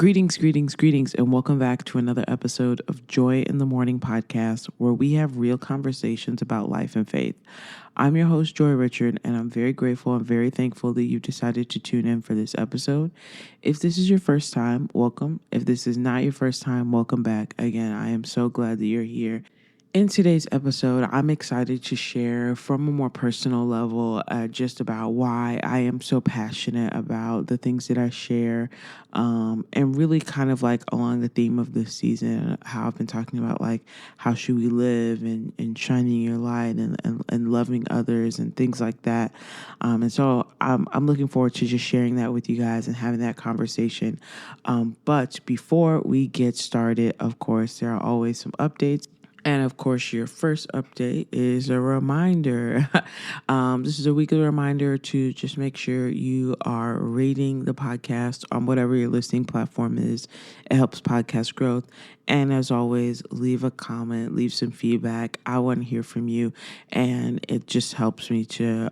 Greetings, and welcome back to another episode of Joy in the Morning podcast, where we have real conversations about life and faith. I'm your host, Joy Richard, and I'm very grateful and very thankful that you've decided to tune in for this episode. If this is your first time, welcome. If this is not your first time, welcome back. Again, I am so glad that you're here. In today's episode, I'm excited to share from a more personal level just about why I am so passionate about the things that I share, and really kind of like along the theme of this season, how I've been talking about like how should we live and shining your light and loving others and things like that. And so I'm looking forward to just sharing that with you guys and having that conversation. But before we get started, of course, there are always some updates. And of course, your first update is a reminder. This is a weekly reminder to just make sure you are rating the podcast on whatever your listening platform is. It helps podcast growth. And as always, leave a comment, leave some feedback. I want to hear from you. And it just helps me to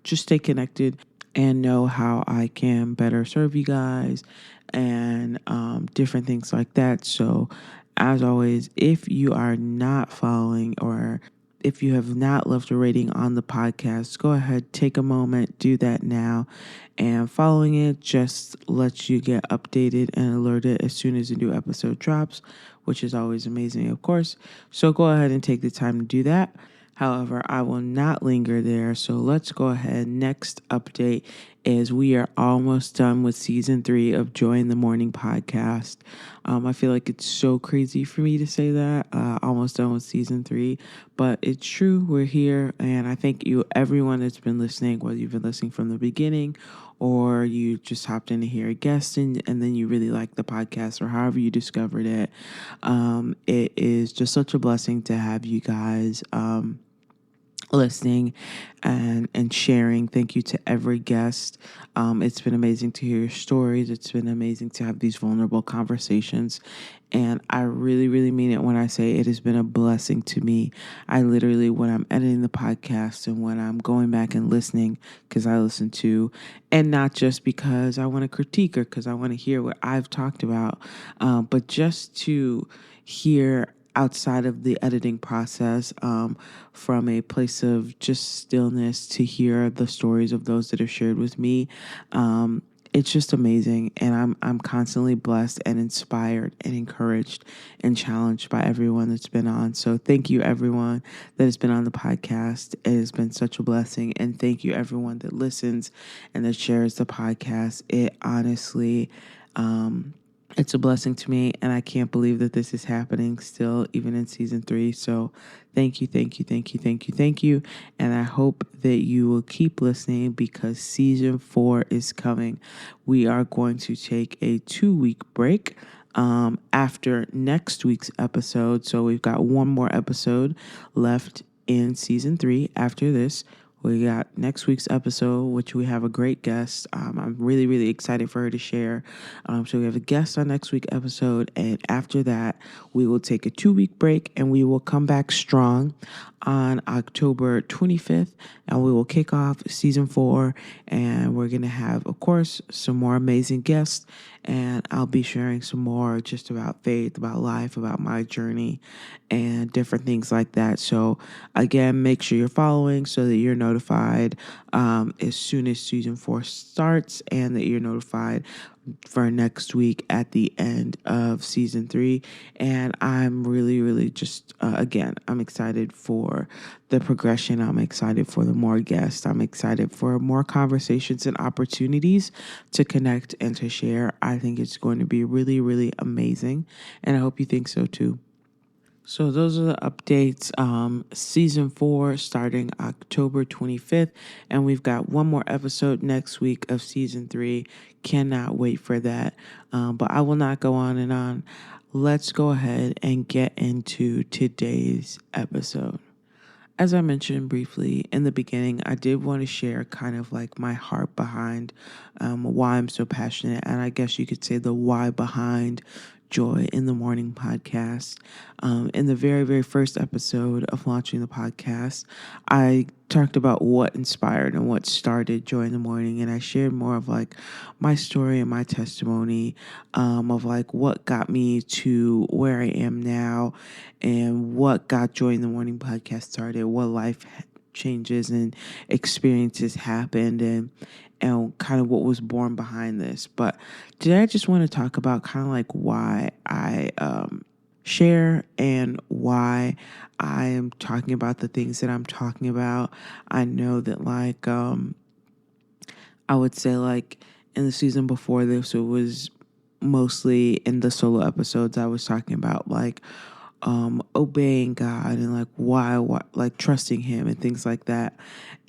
just stay connected and know how I can better serve you guys and different things like that. So, as always, if you are not following or if you have not left a rating on the podcast, go ahead, take a moment, do that now. And following it just lets you get updated and alerted as soon as a new episode drops, which is always amazing, of course. So go ahead and take the time to do that. However, I will not linger there. So let's go ahead. Next update is we are almost done with season 3 of Joy in the Morning podcast. I feel like it's so crazy for me to say that, almost done with season 3, but it's true. We're here. And I thank you, everyone that's been listening, whether you've been listening from the beginning or you just hopped in to hear a guest and then you really like the podcast or however you discovered it. It is just such a blessing to have you guys listening and sharing. Thank you to every guest. It's been amazing to hear your stories. It's been amazing to have these vulnerable conversations. And I really, really mean it when I say it has been a blessing to me. I literally, when I'm editing the podcast and when I'm going back and listening, because I listen to, and not just because I want to critique or because I want to hear what I've talked about, but just to hear outside of the editing process, from a place of just stillness to hear the stories of those that have shared with me. It's just amazing, and I'm constantly blessed and inspired and encouraged and challenged by everyone that's been on. So thank you, everyone that has been on the podcast. It has been such a blessing, and thank you, everyone that listens and that shares the podcast. It honestly, it's a blessing to me, and I can't believe that this is happening still, even in season 3. So thank you. And I hope that you will keep listening because season 4 is coming. We are going to take a 2-week break after next week's episode. So we've got one more episode left in season 3 after this. We got next week's episode, which we have a great guest. I'm really, really excited for her to share. So we have a guest on next week's episode. And after that, we will take a 2-week break and we will come back strong on October 25th. And we will kick off season 4. And we're going to have, of course, some more amazing guests. And I'll be sharing some more just about faith, about life, about my journey, and different things like that. So again, make sure you're following so that you're notified as soon as season 4 starts and that you're notified for next week at the end of season 3. And I'm really, really just, again, I'm excited for the progression. I'm excited for the more guests. I'm excited for more conversations and opportunities to connect and to share. I think it's going to be really, really amazing. And I hope you think so too. So those are the updates. Season 4 starting October 25th. And we've got one more episode next week of season 3. Cannot wait for that. But I will not go on and on. Let's go ahead and get into today's episode. As I mentioned briefly in the beginning, I did want to share kind of like my heart behind why I'm so passionate. And I guess you could say the why behind Joy in the Morning podcast. In the very, very first episode of launching the podcast, I talked about what inspired and what started Joy in the Morning, and I shared more of like my story and my testimony of like what got me to where I am now and what got Joy in the Morning podcast started, what life changes and experiences happened, and kind of what was born behind this. But today I just want to talk about kind of like why I share and why I am talking about the things that I'm talking about. I know that like I would say like in the season before this, it was mostly in the solo episodes I was talking about like obeying God and like why like trusting him and things like that.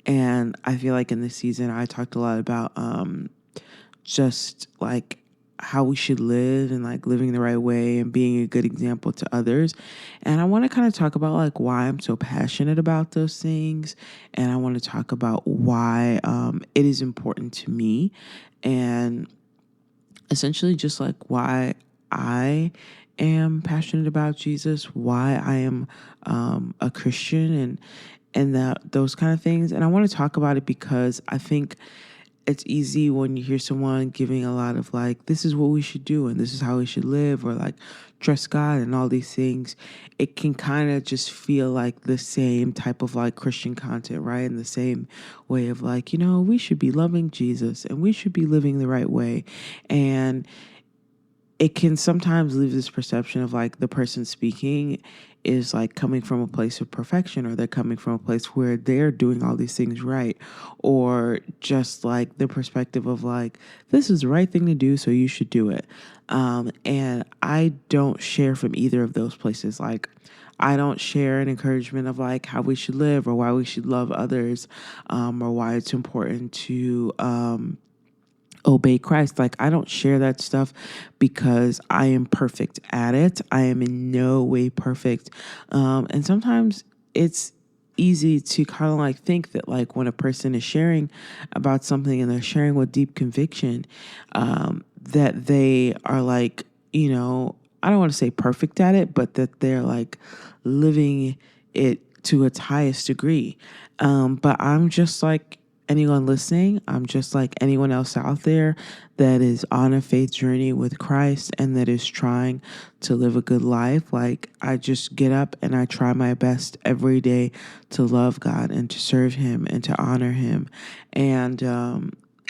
And I feel like in this season I talked a lot about just like how we should live and like living the right way and being a good example to others. And I want to kind of talk about like why I'm so passionate about those things. And I want to talk about why it is important to me, and essentially just like why I am passionate about Jesus, why I am a Christian, and that those kind of things. And I want to talk about it because I think it's easy when you hear someone giving a lot of like, this is what we should do and this is how we should live, or like trust God and all these things. It can kind of just feel like the same type of like Christian content, right? In the same way of like, we should be loving Jesus and we should be living the right way. And it can sometimes leave this perception of like the person speaking is like coming from a place of perfection, or they're coming from a place where they're doing all these things right, or just like the perspective of like, this is the right thing to do, so you should do it. And I don't share from either of those places. Like, I don't share an encouragement of like how we should live or why we should love others, or why it's important to obey Christ. Like, I don't share that stuff because I am perfect at it. I am in no way perfect. And sometimes it's easy to kind of like think that like when a person is sharing about something and they're sharing with deep conviction, that they are like, I don't want to say perfect at it, but that they're like living it to its highest degree. But I'm just like anyone listening. I'm just like anyone else out there that is on a faith journey with Christ and that is trying to live a good life. Like, I just get up and I try my best every day to love God and to serve him and to honor him. And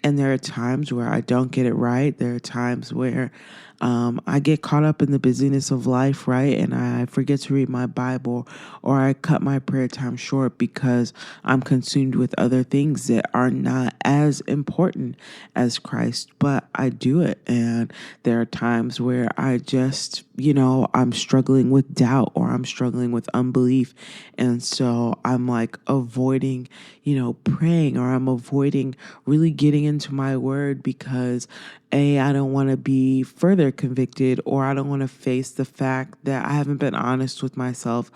there are times where I don't get it right. There are times where I get caught up in the busyness of life, right? And I forget to read my Bible, or I cut my prayer time short because I'm consumed with other things that are not as important as Christ, but I do it. And there are times where I just, I'm struggling with doubt or I'm struggling with unbelief. And so I'm like avoiding, praying, or I'm avoiding really getting into my word because I don't want to be further convicted, or I don't want to face the fact that I haven't been honest with myself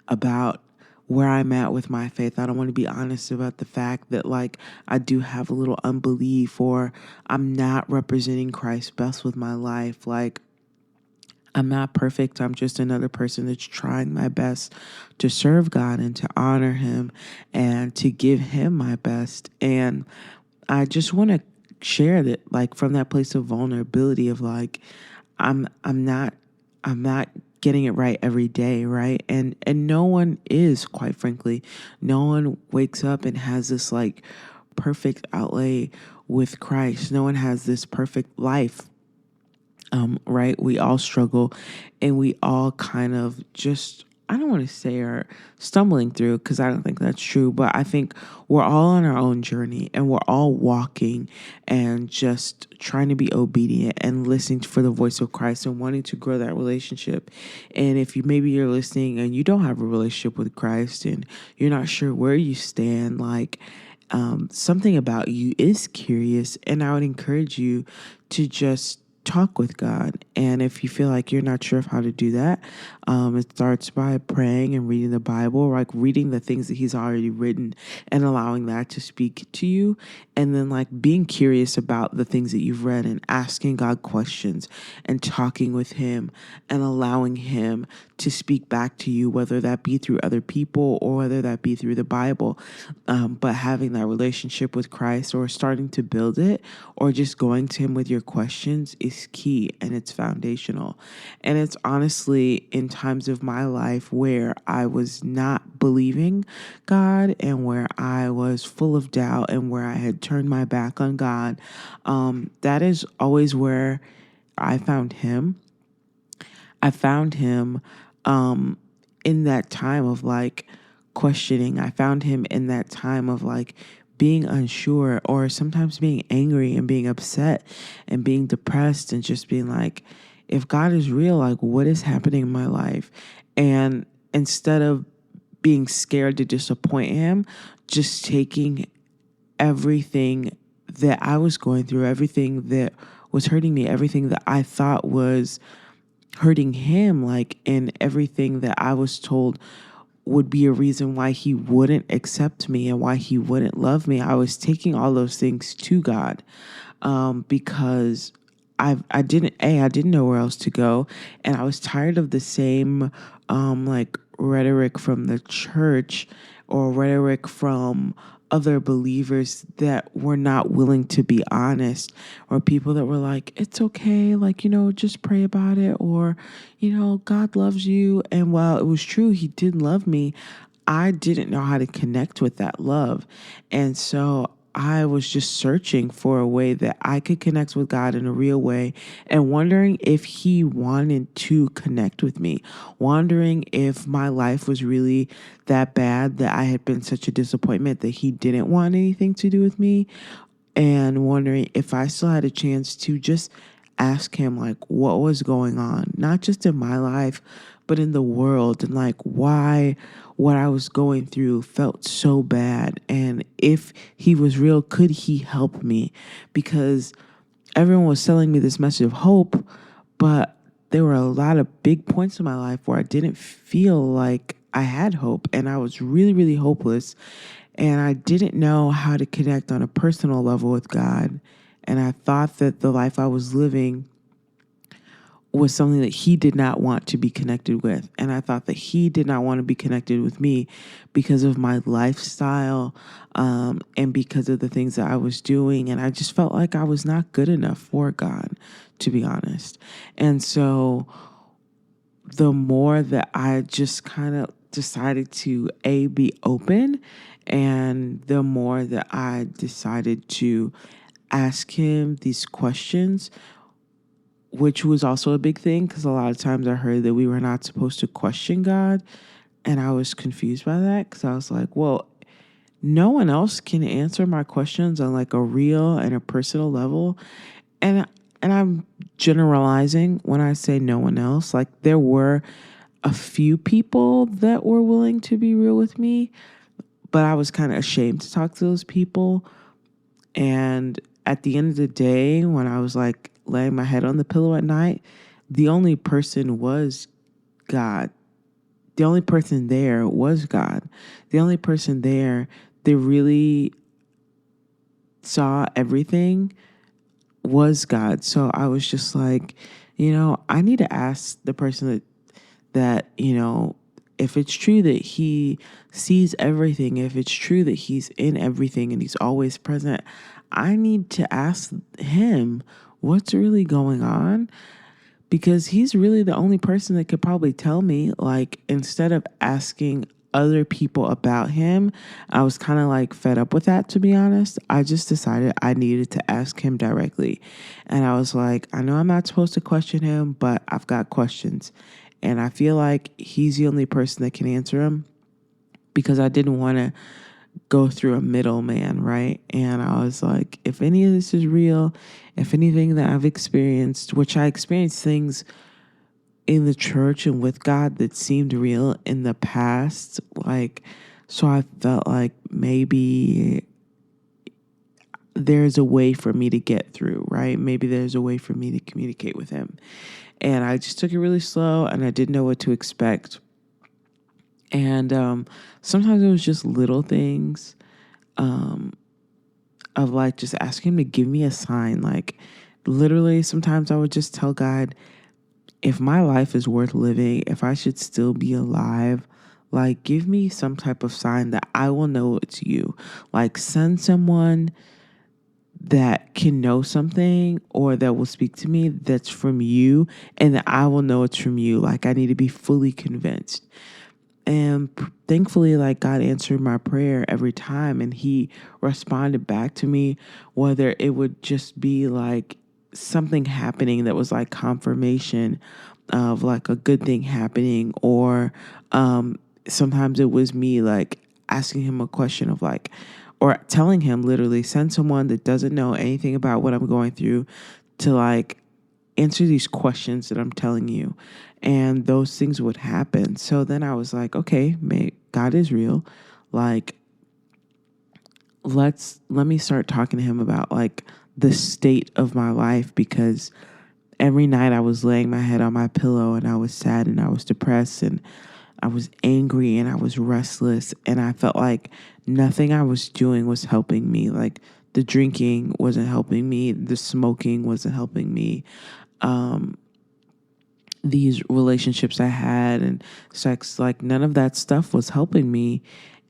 about where I'm at with my faith. I don't want to be honest about the fact that like I do have a little unbelief, or I'm not representing Christ best with my life. Like, I'm not perfect. I'm just another person that's trying my best to serve God and to honor him and to give him my best. And I just want to share that like from that place of vulnerability of like, I'm not getting it right every day, right? And no one is, quite frankly. No one wakes up and has this like perfect outlay with Christ. No one has this perfect life. Right? We all struggle and we all kind of just, I don't want to say are stumbling through, because I don't think that's true, but I think we're all on our own journey and we're all walking and just trying to be obedient and listening for the voice of Christ and wanting to grow that relationship. And if you're listening and you don't have a relationship with Christ and you're not sure where you stand, like, something about you is curious, and I would encourage you to just talk with God And if you feel like you're not sure of how to do that, it starts by praying and reading the Bible, like reading the things that he's already written and allowing that to speak to you. And then like being curious about the things that you've read and asking God questions and talking with him and allowing him to speak back to you, whether that be through other people or whether that be through the Bible. But having that relationship with Christ or starting to build it or just going to him with your questions is key and it's foundational. And it's honestly in times of my life where I was not believing God and where I was full of doubt and where I had turned my back on God, that is always where I found him. I found him in that time of like questioning. I found him in that time of like being unsure or sometimes being angry and being upset and being depressed and just being like, if God is real, like what is happening in my life? And instead of being scared to disappoint him, just taking everything that I was going through, everything that was hurting me, everything that I thought was hurting him, like, and everything that I was told would be a reason why he wouldn't accept me and why he wouldn't love me. I was taking all those things to God because I didn't know where else to go, and I was tired of the same like rhetoric from the church or rhetoric from other believers that were not willing to be honest, or people that were like, it's okay, like, just pray about it, or, God loves you. And while it was true, he did love me, I didn't know how to connect with that love. And so I was just searching for a way that I could connect with God in a real way and wondering if he wanted to connect with me, wondering if my life was really that bad, that I had been such a disappointment that he didn't want anything to do with me, and wondering if I still had a chance to just ask him like what was going on, not just in my life, but in the world, and like why what I was going through felt so bad. And if he was real, could he help me? Because everyone was selling me this message of hope, but there were a lot of big points in my life where I didn't feel like I had hope, and I was really, really hopeless. And I didn't know how to connect on a personal level with God. And I thought that the life I was living was something that he did not want to be connected with. And I thought that he did not want to be connected with me because of my lifestyle and because of the things that I was doing. And I just felt like I was not good enough for God, to be honest. And so the more that I just kind of decided to be open, and the more that I decided to ask him these questions, which was also a big thing because a lot of times I heard that we were not supposed to question God. And I was confused by that because I was like, well, no one else can answer my questions on like a real and a personal level. And I'm generalizing when I say no one else. Like there were a few people that were willing to be real with me, but I was kind of ashamed to talk to those people. And at the end of the day, when I was like laying my head on the pillow at night, the only person was God. The only person there was God. The only person there that really saw everything was God. So I was just like, I need to ask the person that if it's true that he sees everything, if it's true that he's in everything and he's always present, I need to ask him what's really going on, because he's really the only person that could probably tell me. Like, instead of asking other people about him, I was kind of like fed up with that, to be honest. I just decided I needed to ask him directly. And I was like, I know I'm not supposed to question him, but I've got questions. And I feel like he's the only person that can answer them, because I didn't want to go through a middleman, right? And I was like, if any of this is real, if anything that I've experienced, which I experienced things in the church and with God that seemed real in the past, like, so I felt like maybe there's a way for me to get through, right? Maybe there's a way for me to communicate with him. And I just took it really slow and I didn't know what to expect. And sometimes it was just little things of like just asking him to give me a sign. Like literally, sometimes I would just tell God, if my life is worth living, if I should still be alive, like give me some type of sign that I will know it's you. Like send someone that can know something or that will speak to me that's from you and that I will know it's from you. Like I need to be fully convinced. And thankfully, like God answered my prayer every time and he responded back to me, whether it would just be like something happening that was like confirmation of like a good thing happening, or sometimes it was me like asking him a question of like, or telling him literally, send someone that doesn't know anything about what I'm going through to like answer these questions that I'm telling you. And those things would happen. So then I was like, okay, God is real. Like, let me start talking to him about like the state of my life, because every night I was laying my head on my pillow and I was sad and I was depressed and I was angry and I was restless and I felt like nothing I was doing was helping me. Like the drinking wasn't helping me, the smoking wasn't helping me. These relationships I had and sex, like none of that stuff was helping me.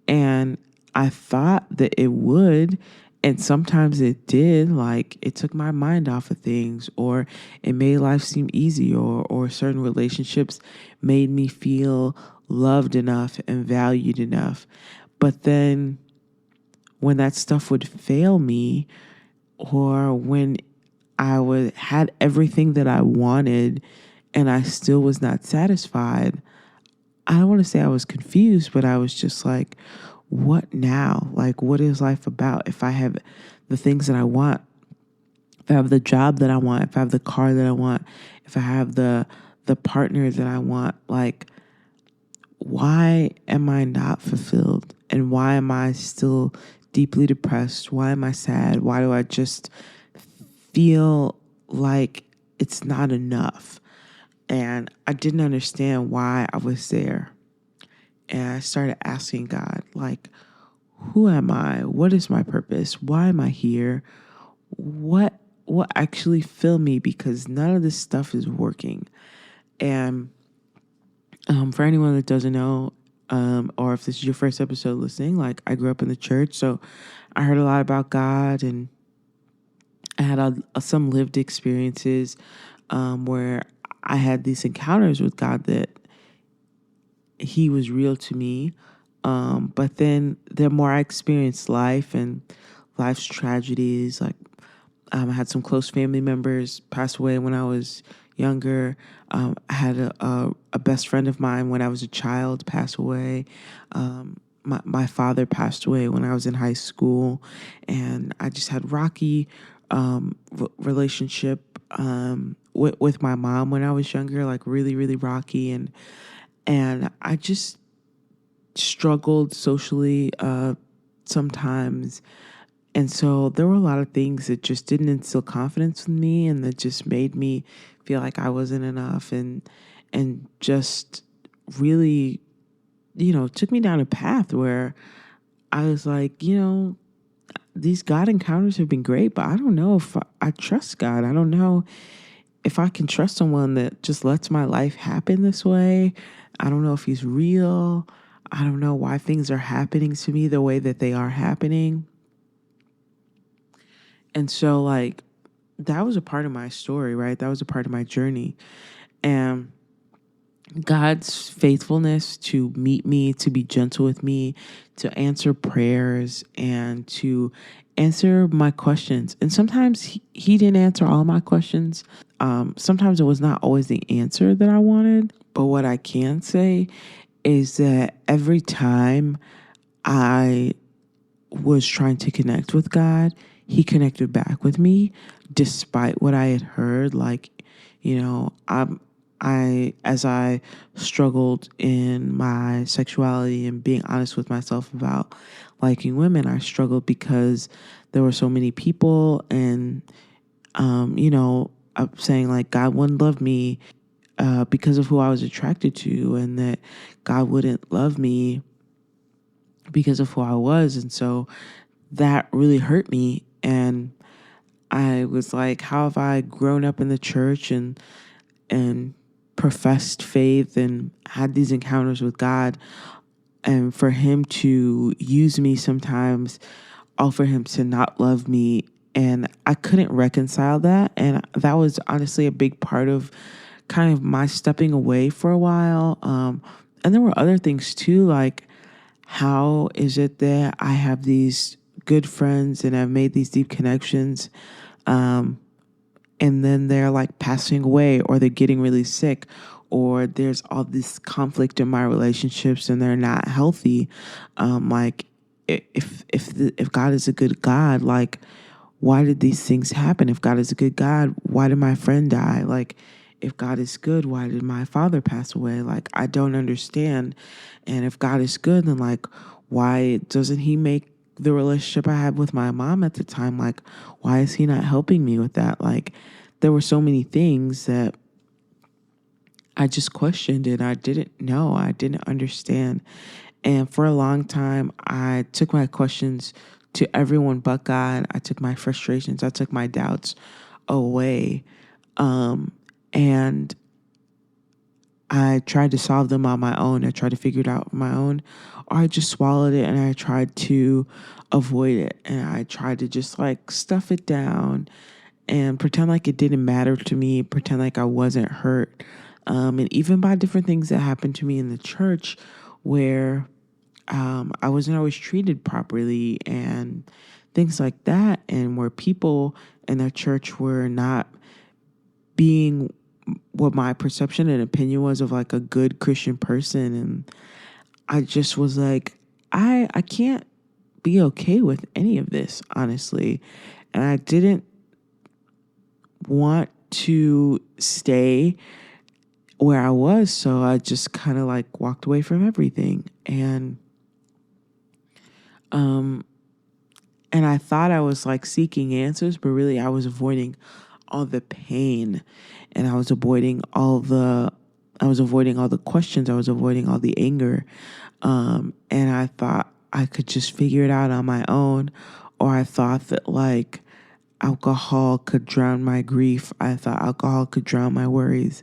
And I thought that it would. And sometimes it did, like it took my mind off of things, or it made life seem easy, or certain relationships made me feel loved enough and valued enough. But then when that stuff would fail me, or when I had everything that I wanted and I still was not satisfied, I don't want to say I was confused, but I was just like, what now? Like, what is life about? If I have the things that I want, if I have the job that I want, if I have the car that I want, if I have the partner that I want, like, why am I not fulfilled? And why am I still deeply depressed? Why am I sad? Why do I just feel like it's not enough? And I didn't understand why I was there. And I started asking God, like, who am I? What is my purpose? Why am I here? What actually filled me? Because none of this stuff is working. And for anyone that doesn't know, or if this is your first episode listening, like I grew up in the church, so I heard a lot about God, and I had some lived experiences where I had these encounters with God that he was real to me. But then the more I experienced life and life's tragedies, like I had some close family members pass away when I was younger. I had a best friend of mine when I was a child pass away. My father passed away when I was in high school, and I just had rocky relationship with my mom when I was younger, like really, really rocky, and I just struggled socially sometimes. And so there were a lot of things that just didn't instill confidence in me, and that just made me feel like I wasn't enough, and just really, took me down a path where I was like, these God encounters have been great, but I don't know if I trust God. I don't know if I can trust someone that just lets my life happen this way. I don't know if he's real. I don't know why things are happening to me the way that they are happening. And so, like, that was a part of my story, right? That was a part of my journey. And God's faithfulness to meet me, to be gentle with me, to answer prayers, and to answer my questions. And sometimes he didn't answer all my questions. Sometimes it was not always the answer that I wanted. But what I can say is that every time I was trying to connect with God, he connected back with me despite what I had heard. Like, as I struggled in my sexuality and being honest with myself about liking women. I struggled because there were so many people, and I'm saying like God wouldn't love me because of who I was attracted to, and that God wouldn't love me because of who I was. And so that really hurt me. And I was like, how have I grown up in the church and professed faith and had these encounters with God, and for him to use me sometimes, all for him to not love me? And I couldn't reconcile that. And that was honestly a big part of kind of my stepping away for a while. And there were other things too, like how is it that I have these good friends and I've made these deep connections, and then they're like passing away, or they're getting really sick, or there's all this conflict in my relationships and they're not healthy. Like if God is a good God, like why did these things happen? If God is a good God, why did my friend die? Like if God is good, why did my father pass away? Like I don't understand. And if God is good, then like why doesn't he make the relationship I had with my mom at the time, like why is he not helping me with that? Like there were so many things that I just questioned, and I didn't know, I didn't understand. And for a long time, I took my questions to everyone but God. I took my frustrations, I took my doubts away. And I tried to solve them on my own. I tried to figure it out on my own, or I just swallowed it and I tried to avoid it. And I tried to just like stuff it down and pretend like it didn't matter to me, pretend like I wasn't hurt. And even by different things that happened to me in the church where I wasn't always treated properly and things like that, and where people in the church were not being what my perception and opinion was of like a good Christian person. And I just was like, I can't be okay with any of this, honestly. And I didn't want to stay where I was, so I just kind of like walked away from everything. Um and I thought I was like seeking answers, but really I was avoiding all the pain, and I was avoiding all the questions, I was avoiding all the anger. And I thought I could just figure it out on my own, or I thought that like alcohol could drown my grief. I thought alcohol could drown my worries.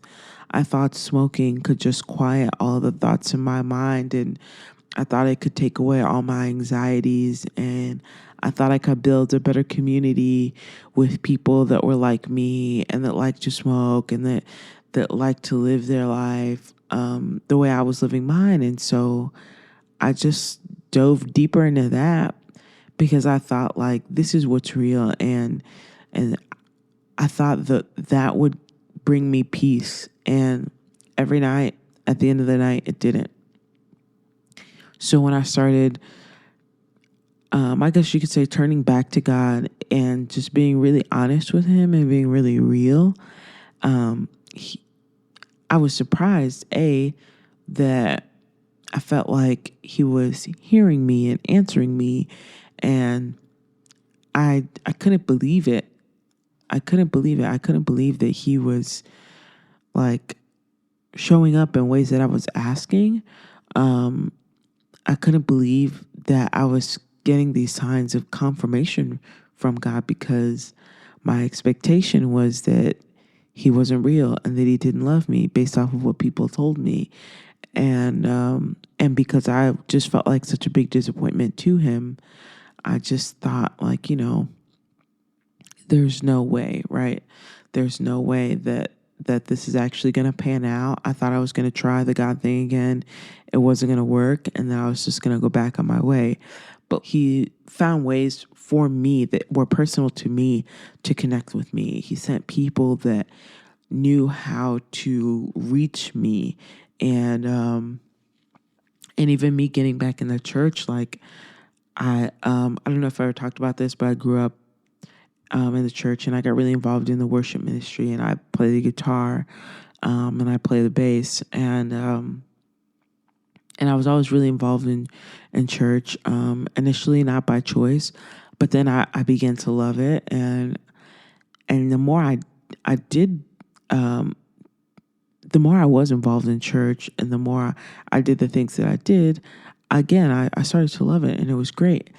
I thought smoking could just quiet all the thoughts in my mind, and I thought it could take away all my anxieties, and I thought I could build a better community with people that were like me and that like to smoke and that like to live their life the way I was living mine. And so I just dove deeper into that because I thought like this is what's real, and I thought that that would bring me peace. And every night, at the end of the night, it didn't. So when I started, I guess you could say, turning back to God and just being really honest with Him and being really real, um, he, I was surprised, that I felt like He was hearing me and answering me, and I couldn't believe it. I couldn't believe it. I couldn't believe that He was like showing up in ways that I was asking. Um, I couldn't believe that I was getting these signs of confirmation from God, because my expectation was that He wasn't real and that He didn't love me based off of what people told me. And because I just felt like such a big disappointment to Him, I just thought like, there's no way, right? There's no way that this is actually going to pan out. I thought I was going to try the God thing again. It wasn't going to work, and then I was just going to go back on my way. But He found ways for me that were personal to me to connect with me. He sent people that knew how to reach me, and even me getting back in the church. Like I don't know if I ever talked about this, but I grew up in the church, and I got really involved in the worship ministry, and I play the guitar, and I play the bass, And I was always really involved in church, initially not by choice, but then I began to love it. And the more I did, um, the more I was involved in church and the more I did the things that I did, again, I started to love it and it was great.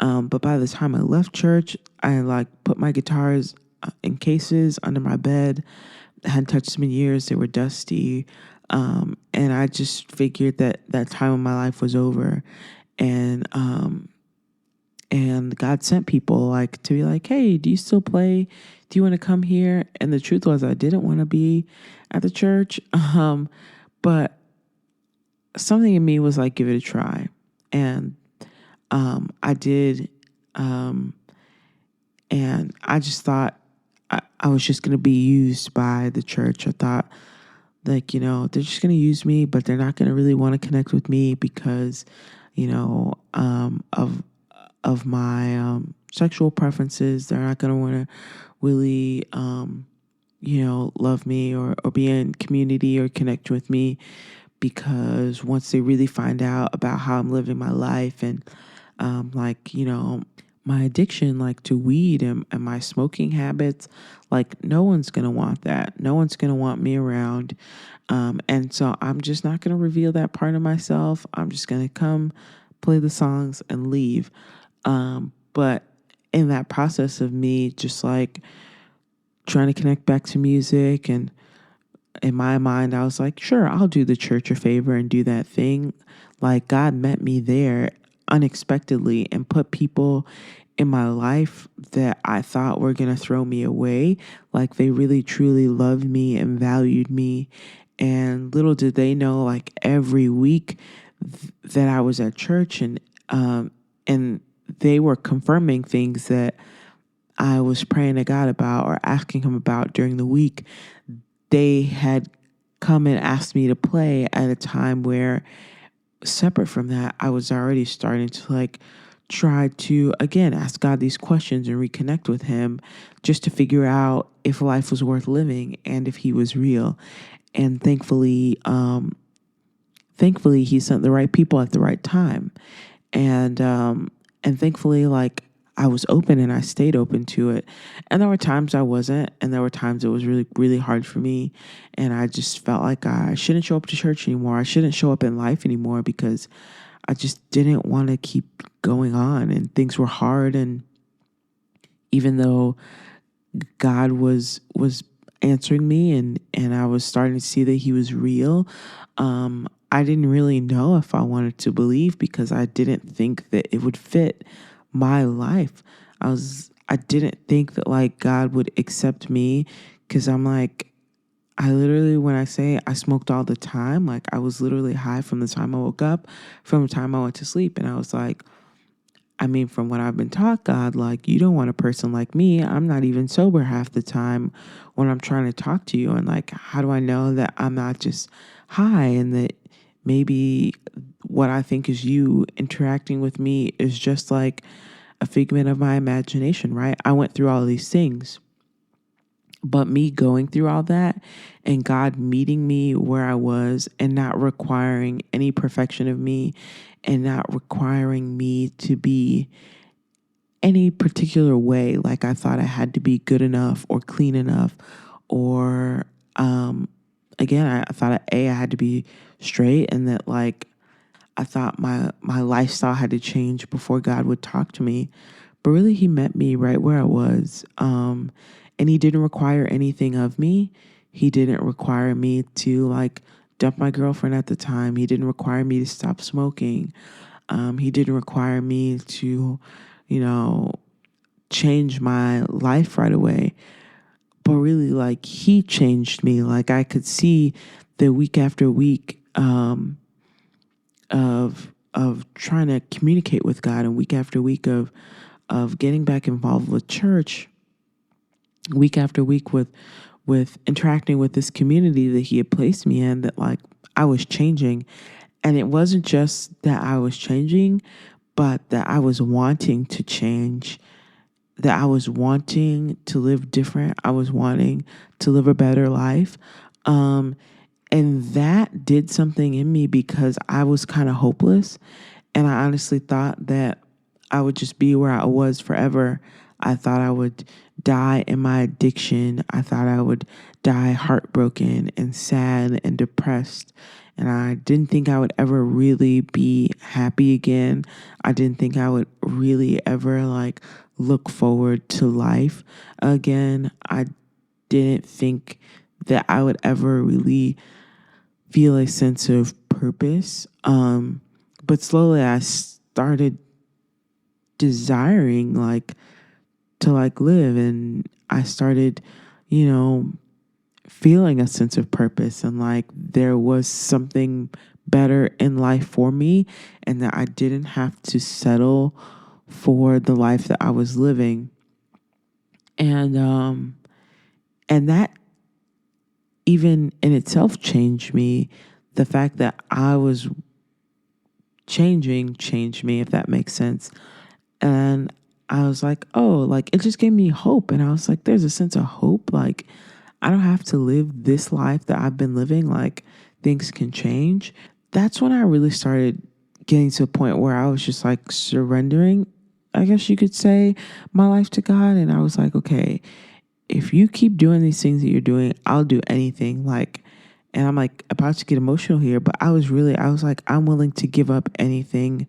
But by the time I left church, I like put my guitars in cases under my bed. I hadn't touched them in years. They were dusty. And I just figured that that time of my life was over. And, um, and God sent people like to be like, hey, do you still play? Do you want to come here? And the truth was I didn't want to be at the church. But something in me was like, give it a try. And I did. Um, and I just thought I was just going to be used by the church. I thought, like, they're just going to use me, but they're not going to really want to connect with me because, of my sexual preferences. They're not going to want to really, love me or be in community or connect with me because once they really find out about how I'm living my life and my addiction like to weed and my smoking habits, like no one's gonna want that. No one's gonna want me around. And so I'm just not gonna reveal that part of myself. I'm just gonna come, play the songs and leave. But in that process of me just like trying to connect back to music and in my mind, I was like, sure, I'll do the church a favor and do that thing. Like God met me there unexpectedly and put people in my life that I thought were going to throw me away. Like they really truly loved me and valued me. And little did they know, like every week that I was at church and they were confirming things that I was praying to God about or asking him about during the week. They had come and asked me to play at a time where, separate from that, I was already starting to like try to again ask God these questions and reconnect with him just to figure out if life was worth living and if he was real. And thankfully he sent the right people at the right time. And thankfully, like I was open and I stayed open to it. And there were times I wasn't, and there were times it was really, really hard for me. And I just felt like I shouldn't show up to church anymore. I shouldn't show up in life anymore because I just didn't want to keep going on. And things were hard. And even though God was answering me and I was starting to see that he was real, I didn't really know if I wanted to believe because I didn't think that it would fit my life. I didn't think that like God would accept me because I'm like I literally, when I say I smoked all the time, like I was literally high from the time I woke up, from the time I went to sleep. And I was like, I mean, from what I've been taught, God, like, you don't want a person like me. I'm not even sober half the time when I'm trying to talk to you. And like, how do I know that I'm not just high and that maybe what I think is you interacting with me is just like a figment of my imagination, right? I went through all these things. But me going through all that and God meeting me where I was and not requiring any perfection of me and not requiring me to be any particular way, like I thought I had to be good enough or clean enough, or again, I thought I had to be straight, and that like I thought my lifestyle had to change before God would talk to me. But really, he met me right where I was. And he didn't require anything of me. He didn't require me to like dump my girlfriend at the time. He didn't require me to stop smoking. He didn't require me to, you know, change my life right away. But really, like, he changed me. Like, I could see the week after week of trying to communicate with God, and week after week of getting back involved with church, week after week with interacting with this community that he had placed me in, that like I was changing. And it wasn't just that I was changing, but that I was wanting to change, that I was wanting to live different. I was wanting to live a better life. And that did something in me because I was kind of hopeless. And I honestly thought that I would just be where I was forever. I thought I would die in my addiction. I thought I would die heartbroken and sad and depressed. And I didn't think I would ever really be happy again. I didn't think I would really ever like look forward to life again. I didn't think that I would ever really feel a sense of purpose. But slowly I started desiring like to like live, and I started, you know, feeling a sense of purpose and like there was something better in life for me and that I didn't have to settle for the life that I was living. And that even in itself changed me. The fact that I was changing changed me, if that makes sense. And I was like, oh, like it just gave me hope. And I was like, there's a sense of hope. Like, I don't have to live this life that I've been living. Like, things can change. That's when I really started getting to a point where I was just like surrendering, I guess you could say, my life to God. And I was like, okay, if you keep doing these things that you're doing, I'll do anything. Like, and I'm like about to get emotional here, but I was like, I'm willing to give up anything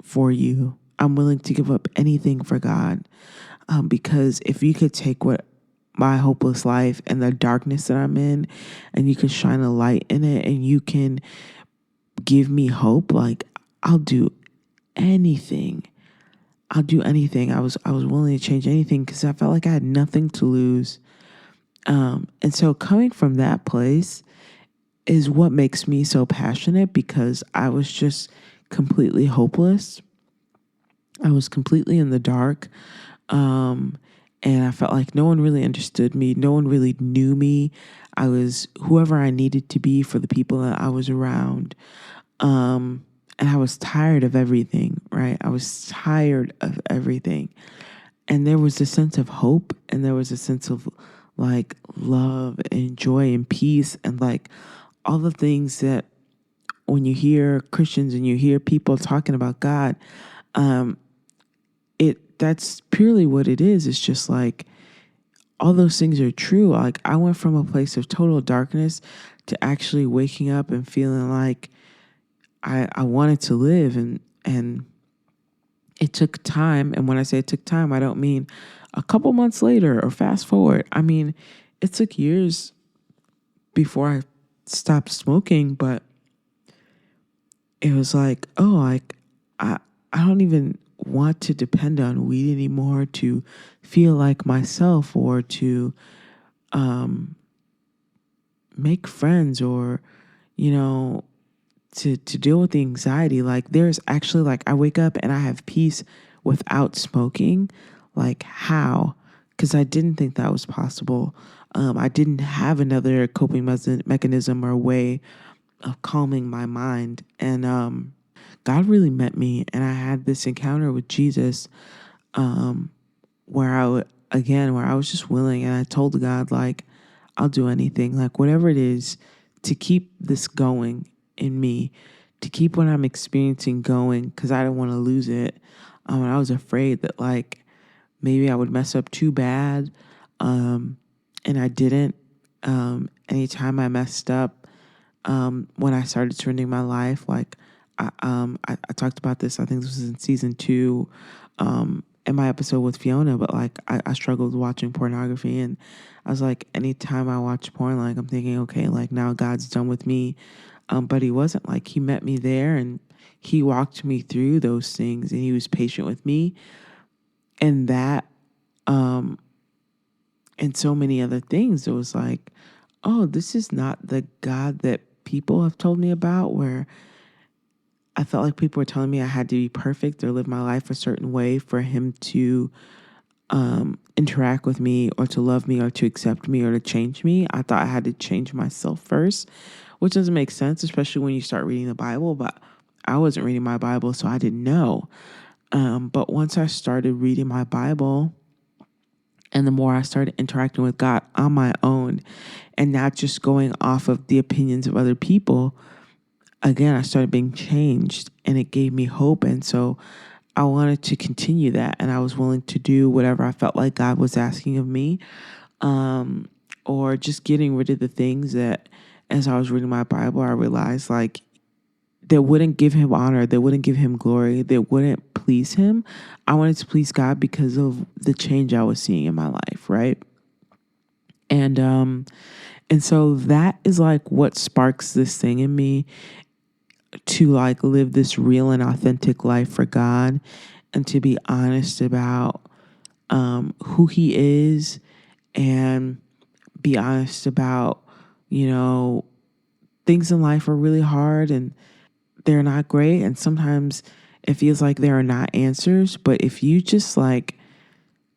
for you. I'm willing to give up anything for God. Because if you could take what my hopeless life and the darkness that I'm in, and you could shine a light in it, and you can give me hope, like I'll do anything. I'll do anything. I was willing to change anything because I felt like I had nothing to lose. And so coming from that place is what makes me so passionate, because I was just completely hopeless. I was completely in the dark. And I felt like no one really understood me. No one really knew me. I was whoever I needed to be for the people that I was around. And I was tired of everything, right? I was tired of everything. And there was a sense of hope, and there was a sense of like love and joy and peace and like all the things that when you hear Christians and you hear people talking about God, that's purely what it is. It's just like all those things are true. Like I went from a place of total darkness to actually waking up and feeling like I wanted to live, and it took time. And when I say it took time, I don't mean a couple months later or fast forward. I mean, it took years before I stopped smoking, but it was like, oh, like I don't even want to depend on weed anymore to feel like myself or to make friends or, you know, to deal with the anxiety. Like there's actually like I wake up and I have peace without smoking. Like how? Because I didn't think that was possible. I didn't have another coping mechanism or way of calming my mind. And God really met me, and I had this encounter with Jesus, where where I was just willing, and I told God like, I'll do anything, like whatever it is, to keep this going in me, to keep what I'm experiencing going, because I don't want to lose it. And I was afraid that like maybe I would mess up too bad, and I didn't. Anytime I messed up, when I started surrendering my life, like I talked about this. I think this was in season 2, in my episode with Fiona. But like I struggled watching pornography, and I was like, anytime I watch porn, like I'm thinking, okay, like now God's done with me. But He wasn't. Like He met me there, and He walked me through those things, and He was patient with me, and that, and so many other things. It was like, oh, this is not the God that people have told me about, where I felt like people were telling me I had to be perfect or live my life a certain way for Him to interact with me or to love me or to accept me or to change me. I thought I had to change myself first, which doesn't make sense, especially when you start reading the Bible. But I wasn't reading my Bible, so I didn't know. But once I started reading my Bible And the more I started interacting with God on my own and not just going off of the opinions of other people, again, I started being changed and it gave me hope. And so I wanted to continue that. And I was willing to do whatever I felt like God was asking of me, um, or just getting rid of the things that, as I was reading my Bible, I realized like that wouldn't give him honor, that wouldn't give him glory, that wouldn't please him. I wanted to please God because of the change I was seeing in my life, right? And and so that is like what sparks this thing in me to like live this real and authentic life for God and to be honest about who he is and be honest about, you know, things in life are really hard and they're not great. And sometimes it feels like there are not answers. But if you just like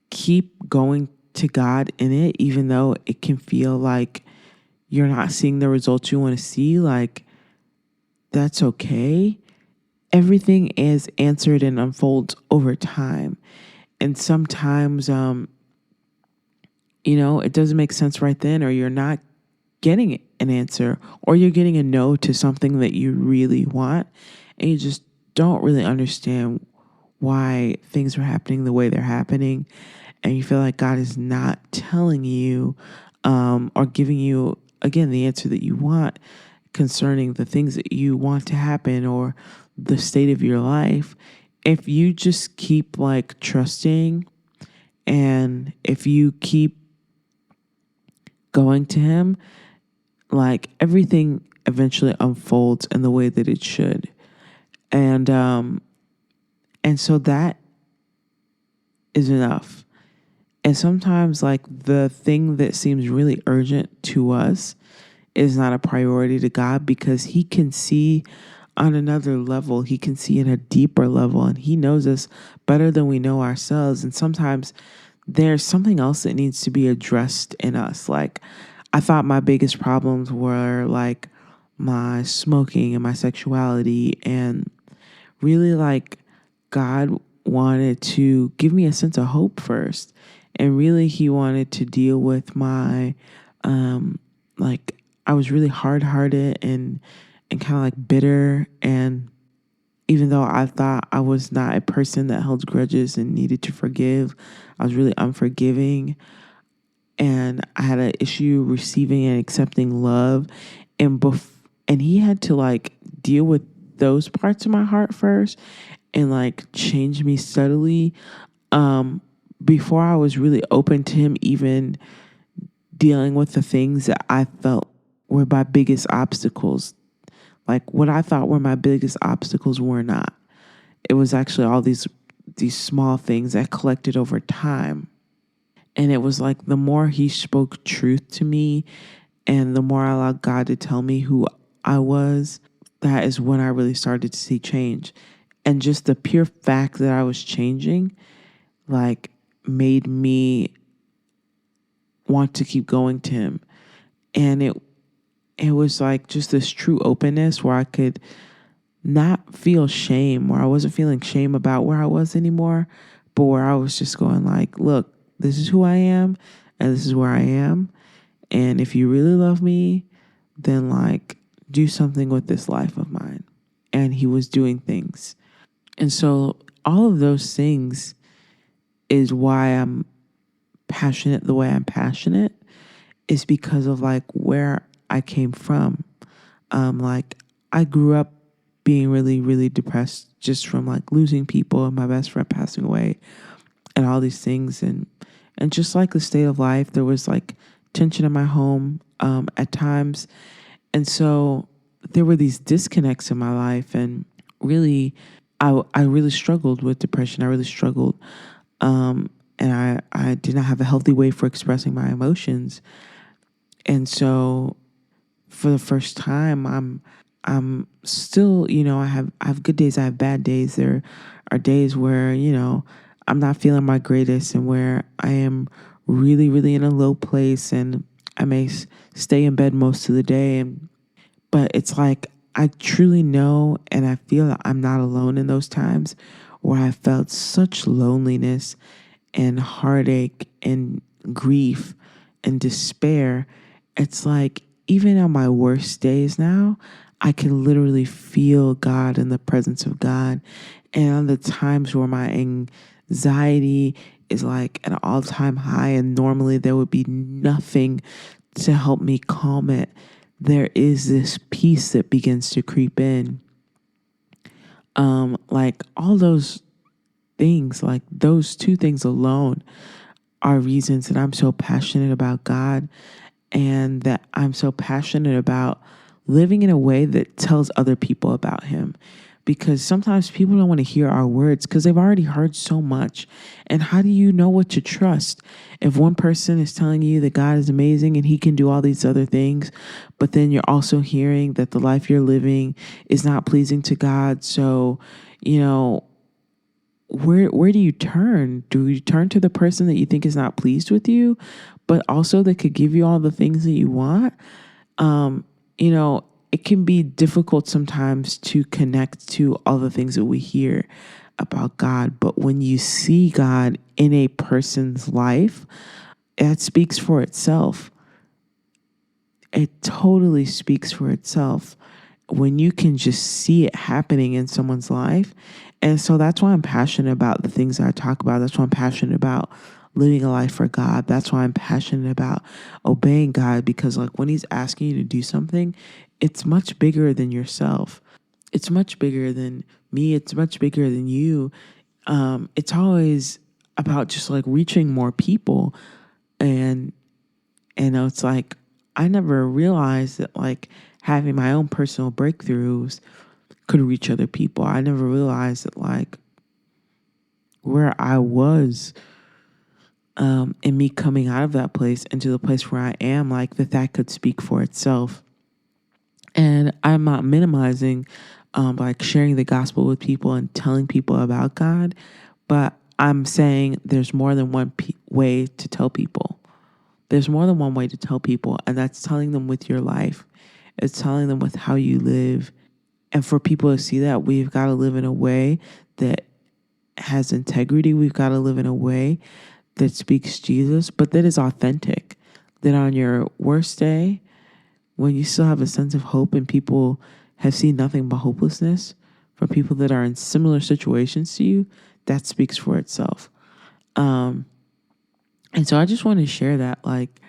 keep going to God in it, even though it can feel like you're not seeing the results you want to see, like that's okay. Everything is answered and unfolds over time. And sometimes, it doesn't make sense right then, or you're not getting an answer, or you're getting a no to something that you really want, and you just don't really understand why things are happening the way they're happening, and you feel like God is not telling you or giving you, again, the answer that you want concerning the things that you want to happen or the state of your life. If you just keep like trusting and if you keep going to Him, like everything eventually unfolds in the way that it should. And so that is enough. And sometimes like the thing that seems really urgent to us is not a priority to God because He can see on another level. He can see in a deeper level and He knows us better than we know ourselves. And sometimes there's something else that needs to be addressed in us. Like I thought my biggest problems were like my smoking and my sexuality, and really like God wanted to give me a sense of hope first. And really He wanted to deal with my like I was really hard-hearted and kind of like bitter, and even though I thought I was not a person that held grudges and needed to forgive, I was really unforgiving, and I had an issue receiving and accepting love, and He had to like deal with those parts of my heart first and like change me subtly before I was really open to Him even dealing with the things that I felt were my biggest obstacles. Like what I thought were my biggest obstacles were not. It was actually all these small things that collected over time. And it was like the more He spoke truth to me and the more I allowed God to tell me who I was, that is when I really started to see change. And just the pure fact that I was changing, like, made me want to keep going to Him. And it was like just this true openness where I could not feel shame, where I wasn't feeling shame about where I was anymore, but where I was just going like, look, this is who I am and this is where I am. And if you really love me, then like do something with this life of mine. And He was doing things. And so all of those things is why I'm passionate the way I'm passionate, is because of like where I came from. Like I grew up being really, really depressed just from like losing people and my best friend passing away and all these things. And just like the state of life, there was like tension in my home at times. And so there were these disconnects in my life, and really, I really struggled with depression. I really struggled. And I did not have a healthy way for expressing my emotions. And so for the first time, I'm still, I have good days, I have bad days. There are days where, I'm not feeling my greatest and where I am really, really in a low place, and I may stay in bed most of the day. But it's like I truly know and I feel that I'm not alone in those times where I felt such loneliness and heartache and grief and despair, it's like even on my worst days now, I can literally feel God and the presence of God. And on the times where my anxiety is like an all time high, and normally there would be nothing to help me calm it, there is this peace that begins to creep in. Like all those things, like those two things alone are reasons that I'm so passionate about God, and that I'm so passionate about living in a way that tells other people about Him. Because sometimes people don't want to hear our words because they've already heard so much. And how do you know what to trust if one person is telling you that God is amazing and He can do all these other things, but then you're also hearing that the life you're living is not pleasing to God? So, you know, where do you turn? Do you turn to the person that you think is not pleased with you, but also that could give you all the things that you want? You know, it can be difficult sometimes to connect to all the things that we hear about God. But when you see God in a person's life, that speaks for itself. It totally speaks for itself when you can just see it happening in someone's life. And so that's why I'm passionate about the things that I talk about. That's why I'm passionate about living a life for God. That's why I'm passionate about obeying God, because like when He's asking you to do something, it's much bigger than yourself. It's much bigger than me. It's much bigger than you. It's always about just like reaching more people. And it's like I never realized that like having my own personal breakthroughs could reach other people. I never realized that like where I was, and me coming out of that place into the place where I am, like that could speak for itself. And I'm not minimizing like sharing the gospel with people and telling people about God, but I'm saying there's more than one way to tell people. There's more than one way to tell people, and that's telling them with your life. It's telling them with how you live. And for people to see that, we've got to live in a way that has integrity. We've got to live in a way that speaks Jesus, but that is authentic. That on your worst day, when you still have a sense of hope and people have seen nothing but hopelessness, for people that are in similar situations to you, that speaks for itself. And so I just want to share that, like,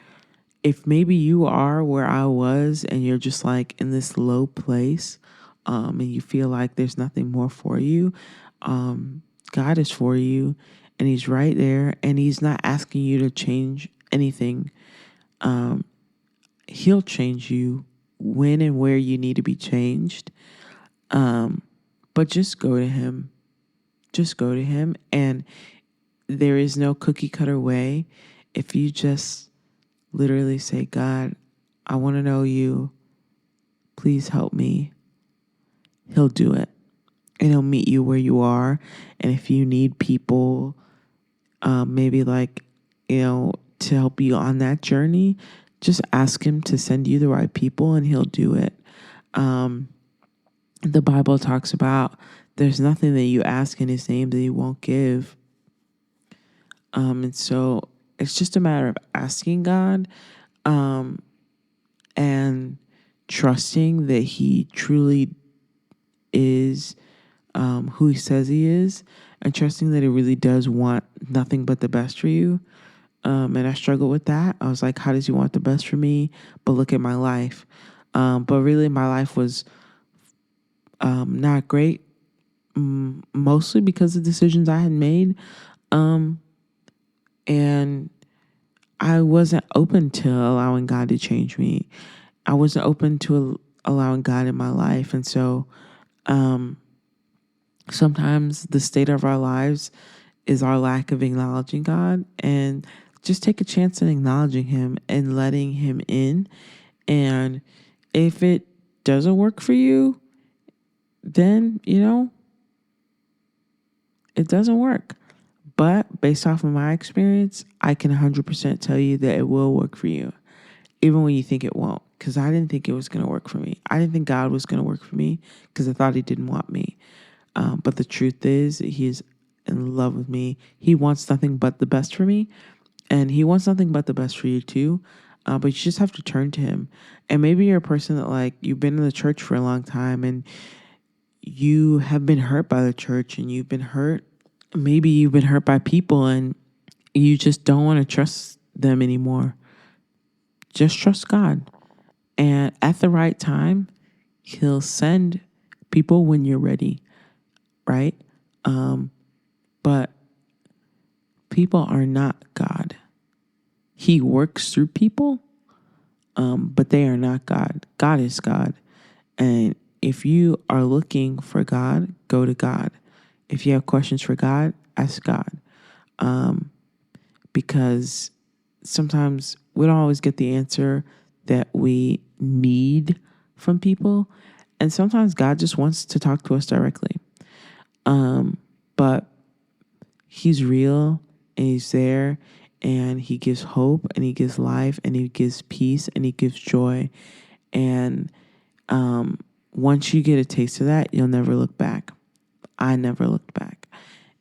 if maybe you are where I was and you're just like in this low place, and you feel like there's nothing more for you, God is for you, and He's right there, and He's not asking you to change anything. He'll change you when and where you need to be changed. But just go to Him. Just go to Him. And there is no cookie cutter way. If you just literally say, God, I want to know you. Please help me. He'll do it. And He'll meet you where you are. And if you need people, maybe like, to help you on that journey, just ask Him to send you the right people and He'll do it. The Bible talks about there's nothing that you ask in His name that He won't give. And so it's just a matter of asking God, and trusting that He truly is who He says He is, and trusting that He really does want nothing but the best for you. And I struggled with that. I was like, how does He want the best for me? But look at my life. But really, my life was not great, mostly because of decisions I had made. And I wasn't open to allowing God to change me. I wasn't open to allowing God in my life. And so sometimes the state of our lives is our lack of acknowledging God, and just take a chance in acknowledging Him and letting Him in. And if it doesn't work for you, then, it doesn't work. But based off of my experience, I can 100% tell you that it will work for you, even when you think it won't. Because I didn't think it was going to work for me. I didn't think God was going to work for me because I thought He didn't want me. But the truth is, He is in love with me. He wants nothing but the best for me, and he wants nothing but the best for you too. But you just have to turn to him. And maybe you're a person that, like, you've been in the church for a long time and you have been hurt by the church, and you've been hurt. Maybe you've been hurt by people and you just don't want to trust them anymore. Just trust God. And at the right time, he'll send people when you're ready, right? But people are not God. He works through people, but they are not God. God is God. And if you are looking for God, go to God. If you have questions for God, ask God. Because sometimes we don't always get the answer that we need from people. And sometimes God just wants to talk to us directly. But he's real and he's there, and he gives hope and he gives life and he gives peace and he gives joy. And once you get a taste of that, you'll never look back. I never looked back.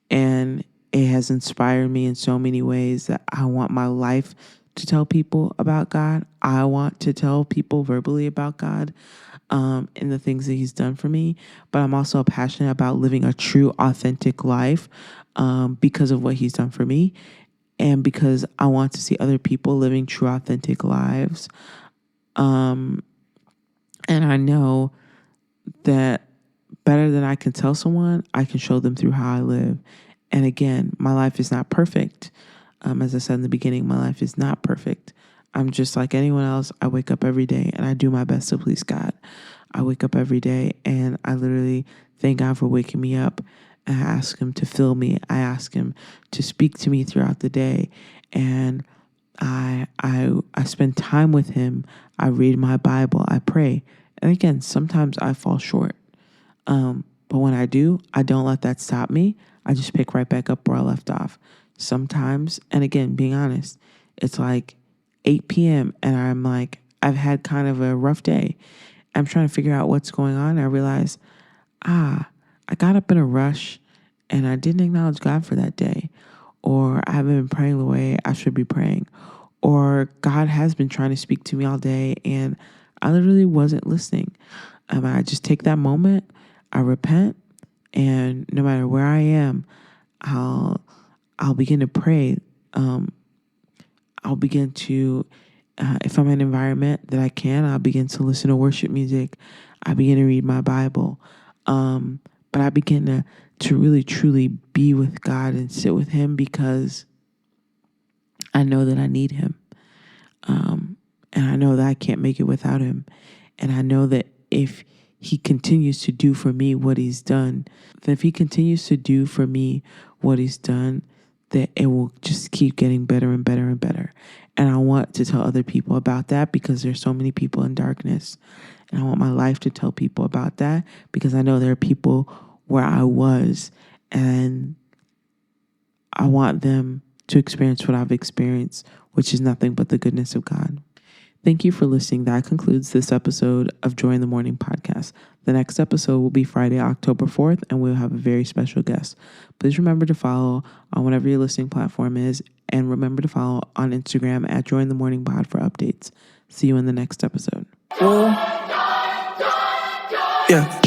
And it has inspired me in so many ways that I want my life to tell people about God. I want to tell people verbally about God and the things that he's done for me. But I'm also passionate about living a true, authentic life because of what he's done for me, and because I want to see other people living true, authentic lives. And I know that better than I can tell someone, I can show them through how I live. And again, my life is not perfect. As I said in the beginning, my life is not perfect. I'm just like anyone else. I wake up every day and I do my best to please God. I wake up every day and I literally thank God for waking me up. I ask him to fill me. I ask him to speak to me throughout the day. And I spend time with him. I read my Bible. I pray. And again, sometimes I fall short. But when I do, I don't let that stop me. I just pick right back up where I left off. Sometimes, and again, being honest, it's like 8 p.m. and I'm like, I've had kind of a rough day. I'm trying to figure out what's going on. I realize, I got up in a rush and I didn't acknowledge God for that day. Or I haven't been praying the way I should be praying. Or God has been trying to speak to me all day and I literally wasn't listening. I just take that moment, I repent, and no matter where I am, I'll begin to pray. I'll begin to, if I'm in an environment that I can, I'll begin to listen to worship music. I begin to read my Bible. But I begin to really, truly be with God and sit with him because I know that I need him. And I know that I can't make it without him. And I know that if he continues to do for me what he's done, that if he continues to do for me what he's done, that it will just keep getting better and better and better. And I want to tell other people about that because there's so many people in darkness. And I want my life to tell people about that because I know there are people where I was, and I want them to experience what I've experienced, which is nothing but the goodness of God. Thank you for listening. That concludes this episode of Joy in the Morning podcast. The next episode will be Friday, October 4th, and we'll have a very special guest. Please remember to follow on whatever your listening platform is, and remember to follow on Instagram at Joy in the Morning Pod for updates. See you in the next episode. Yeah.